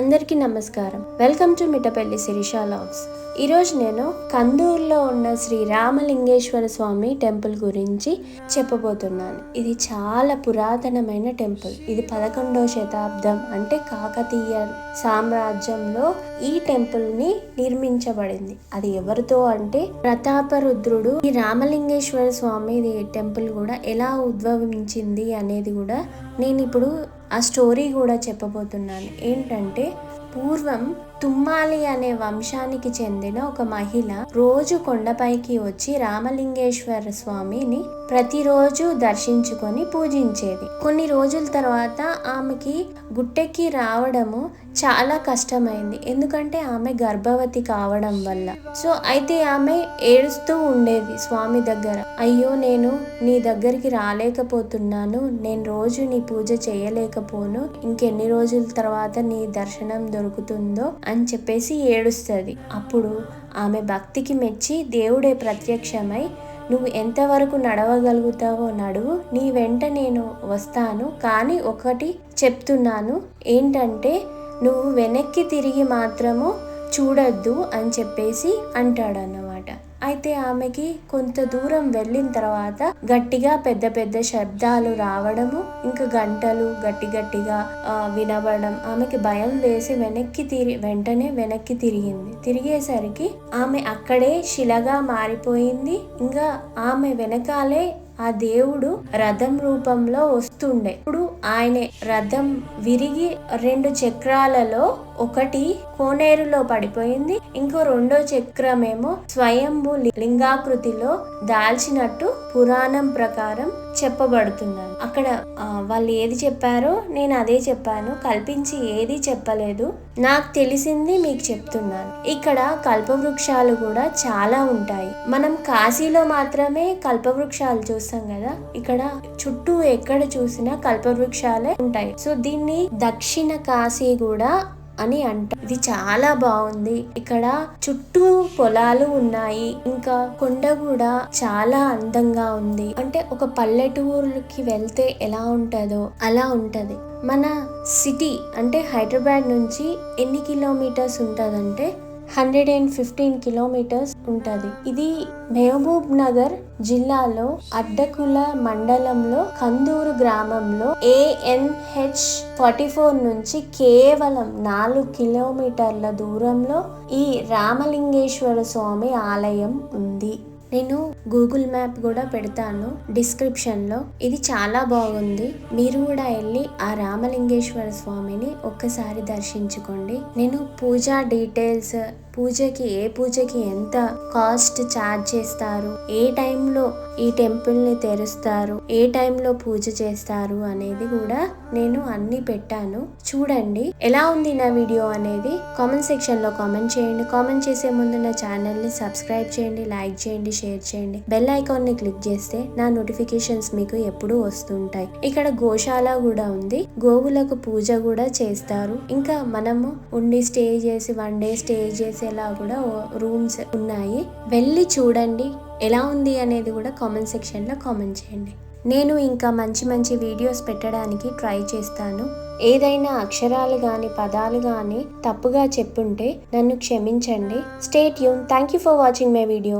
అందరికీ నమస్కారం. Welcome to Mittapalli Sirisha logs. ఈరోజు నేను కందూరులో ఉన్న శ్రీ రామలింగేశ్వర స్వామి టెంపుల్ గురించి చెప్పబోతున్నాను. ఇది చాలా పురాతనమైన టెంపుల్. ఇది 11వ శతాబ్దం అంటే కాకతీయ సామ్రాజ్యంలో ఈ టెంపుల్ ని నిర్మించబడింది. అది ఎవరితో అంటే ప్రతాపరుద్రుడు. ఈ రామలింగేశ్వర స్వామి టెంపుల్ కూడా ఎలా ఉద్భవించింది అనేది కూడా నేను ఇప్పుడు ఆ స్టోరీ కూడా చెప్పబోతున్నాను. ఏంటంటే పూర్వం తుమ్మాలి అనే వంశానికి చెందిన ఒక మహిళ రోజు కొండపైకి వచ్చి రామలింగేశ్వర స్వామిని ప్రతిరోజు దర్శించుకొని పూజించేది. కొన్ని రోజుల తర్వాత ఆమెకి గుట్టెక్కి రావడము చాలా కష్టమైంది. ఎందుకంటే ఆమె గర్భవతి కావడం వల్ల. సో అయితే ఆమె ఏడుస్తూ ఉండేది స్వామి దగ్గర. అయ్యో, నేను నీ దగ్గరికి రాలేకపోతున్నాను, నేను రోజు నీ పూజ చేయలేకపోను, ఇంకెన్ని రోజుల తర్వాత నీ దర్శనం దొరుకుతుందో అని చెప్పేసి ఏడుస్తుంది. అప్పుడు ఆమె భక్తికి మెచ్చి దేవుడే ప్రత్యక్షమై, నువ్వు ఎంతవరకు నడవగలుగుతావో నడువు, నీ వెంట నేను వస్తాను, కానీ ఒకటి చెప్తున్నాను, ఏంటంటే నువ్వు వెనక్కి తిరిగి మాత్రము చూడొద్దు అని చెప్పేసి అంటాడన్నమాట. అయితే ఆమెకి కొంత దూరం వెళ్ళిన తర్వాత గట్టిగా పెద్ద పెద్ద శబ్దాలు రావడము, ఇంకా గంటలు గట్టిగా వినబడడం, ఆమెకి భయం వేసి వెంటనే వెనక్కి తిరిగేసరికి ఆమె అక్కడే శిలగా మారిపోయింది. ఇంకా ఆమె వెనకాలే ఆ దేవుడు రథం రూపంలో వస్తుండే. ఇప్పుడు ఆయన రథం విరిగి 2 చక్రాలలో ఒకటి కోనేరులో పడిపోయింది, ఇంకో 2వ చక్రమేమో స్వయంభూ లింగాకృతిలో దాల్చినట్టు పురాణం ప్రకారం చెప్పబడుతున్నారు. అక్కడ వాళ్ళు ఏది చెప్పారో నేను అదే చెప్పాను, కల్పించి ఏది చెప్పలేదు. నాకు తెలిసింది మీకు చెప్తున్నాను. ఇక్కడ కల్పవృక్షాలు కూడా చాలా ఉంటాయి. మనం కాశీలో మాత్రమే కల్పవృక్షాలు చూస్తాం కదా, ఇక్కడ చుట్టూ ఎక్కడ చూసినా కల్పవృక్షాలే ఉంటాయి. సో దీన్ని దక్షిణ కాశీ కూడా అని అంట. ఇది చాలా బాగుంది. ఇక్కడ చుట్టూ పొలాలు ఉన్నాయి, ఇంకా కొండ కూడా చాలా అందంగా ఉంది. అంటే ఒక పల్లెటూరుకి వెళ్తే ఎలా ఉంటుందో అలా ఉంటది. మన సిటీ అంటే హైదరాబాద్ నుంచి ఎన్ని కిలోమీటర్స్ ఉంటదంటే 115 కిలోమీటర్స్ ఉంటది. ఇది మహబూబ్ నగర్ జిల్లాలో అడ్డకుల మండలంలో కందూరు గ్రామంలో ANH 44 నుంచి కేవలం 4 కిలోమీటర్ల దూరంలో ఈ రామలింగేశ్వర స్వామి ఆలయం ఉంది. నేను గూగుల్ మ్యాప్ కూడా పెడతాను డిస్క్రిప్షన్లో. ఇది చాలా బాగుంది. మీరు కూడా వెళ్ళి ఆ రామలింగేశ్వర స్వామిని ఒక్కసారి దర్శించుకోండి. నేను పూజా డీటెయిల్స్, ఏ పూజకి ఎంత కాస్ట్ ఛార్జ్ చేస్తారు, ఏ టైంలో ఈ టెంపుల్ని తెరుస్తారు, ఏ టైంలో పూజ చేస్తారు అనేది కూడా నేను అన్ని పెట్టాను. చూడండి ఎలా ఉంది నా వీడియో అనేది కామెంట్ సెక్షన్లో కామెంట్ చేయండి. కామెంట్ చేసే ముందు నా ఛానల్ని సబ్స్క్రైబ్ చేయండి, లైక్ చేయండి, షేర్ చేయండి. బెల్ ఐకాన్ని క్లిక్ చేస్తే నా నోటిఫికేషన్స్ మీకు ఎప్పుడూ వస్తుంటాయి. ఇక్కడ గోశాల కూడా ఉంది, గోవులకు పూజ కూడా చేస్తారు. ఇంకా మనము ఉండి స్టే చేసి 1 డే స్టే చేసేలా కూడా రూమ్స్ ఉన్నాయి. వెళ్ళి చూడండి ఎలా ఉంది అనేది కూడా కామెంట్ సెక్షన్లో కామెంట్ చేయండి. నేను ఇంకా మంచి వీడియోస్ పెట్టడానికి ట్రై చేస్తాను. ఏదైనా అక్షరాలు కానీ పదాలు కానీ తప్పుగా చెప్పుంటే నన్ను క్షమించండి. Stay tune. Thank you for watching my video.